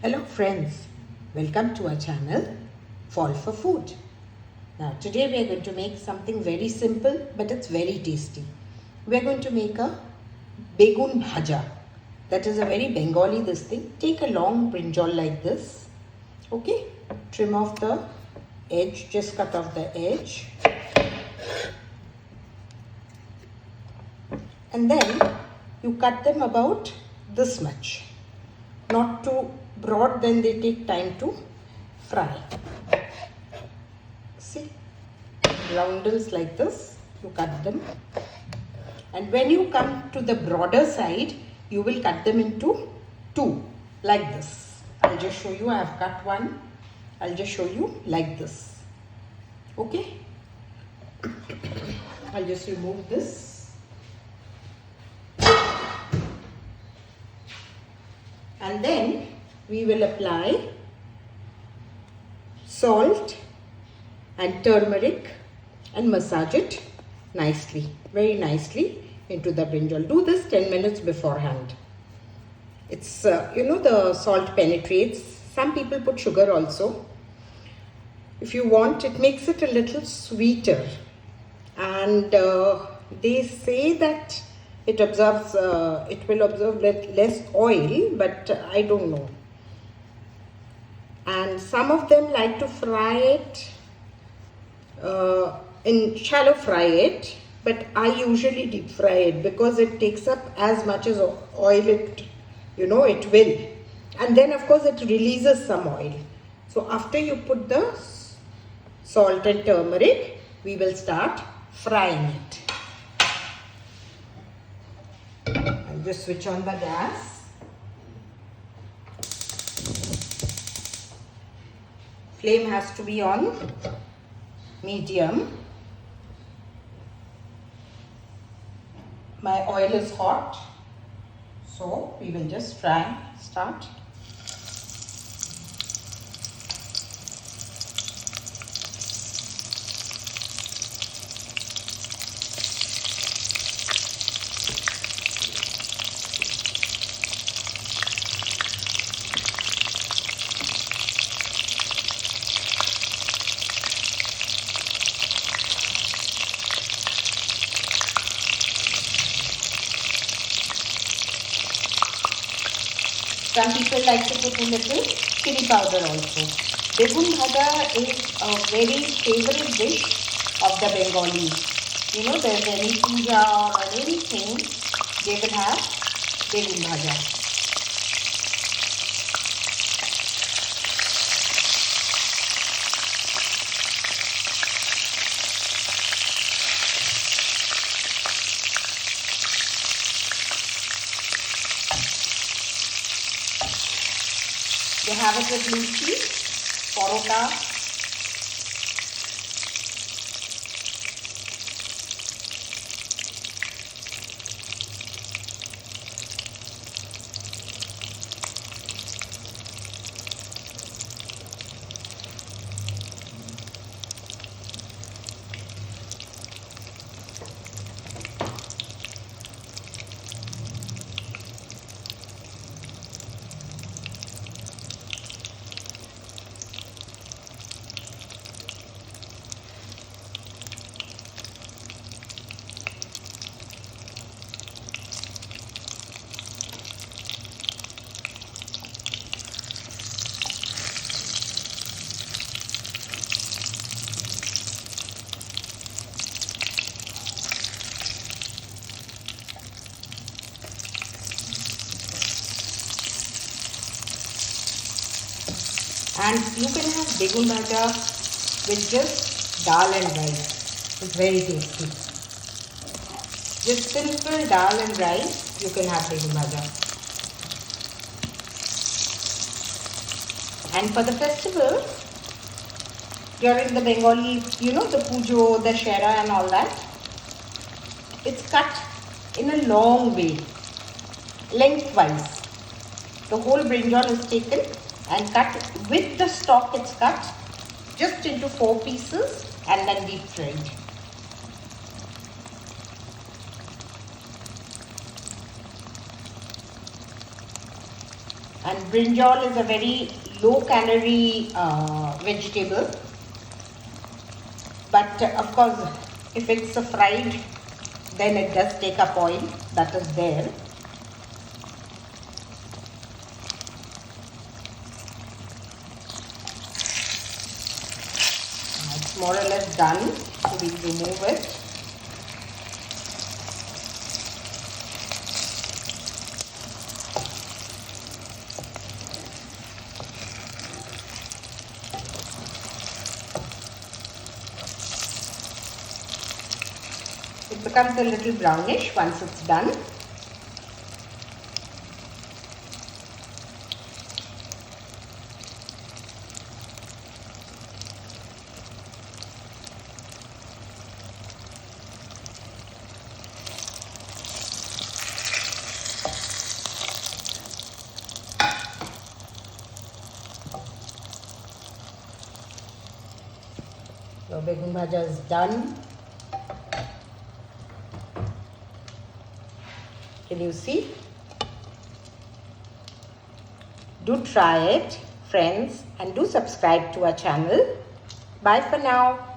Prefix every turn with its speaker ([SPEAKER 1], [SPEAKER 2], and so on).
[SPEAKER 1] Hello friends, welcome to our channel Fall for Food. Now today we are going to make something very simple but it's very tasty. We are going to make a Begun Bhaja. That is a very Bengali this thing. Take a long brinjal like this. Okay, trim off the edge, just cut off the edge. And then you cut them about this much. Not too broad, then they take time to fry. See, roundels like this, you cut them. And when you come to the broader side, you will cut them into two, like this. I'll just show you, I have cut one. I'll just show you like this. Okay? I'll just remove this. And then we will apply salt and turmeric and massage it nicely, very nicely into the brinjal. Do this 10 minutes beforehand. It's, the salt penetrates. Some people put sugar also. If you want, it makes it a little sweeter. And they say that it will absorb less oil, but I don't know. And some of them like to fry it, shallow fry it, but I usually deep fry it because it takes up as much as oil it will. And then of course it releases some oil. So after you put the salt and turmeric, we will start frying it. I'll just switch on the gas. Flame has to be on medium. My oil is hot, so we will just start. Some people like to put a little chili powder also. Begun Bhaja is a very favorite dish of the Bengalis. There's any puja or anything, they will have Begun Bhaja. They have it with luchi, paratha. And you can have Begun Bhaja with just dal and rice. It's very tasty. Just simple dal and rice, you can have Begun Bhaja. And for the festival, during the Bengali, the pujo, the shera and all that, it's cut in a long way, lengthwise. The whole brinjal is taken and cut with the stalk. It's cut just into 4 pieces and then deep fried. And brinjal is a very low calorie vegetable. But of course, if it's fried, then it does take up oil. That is there. It's more or less done. So we'll remove it. It becomes a little brownish once it's done. So Baigan Bhaja is done. Can you see? Do try it, friends, and do subscribe to our channel. Bye for now.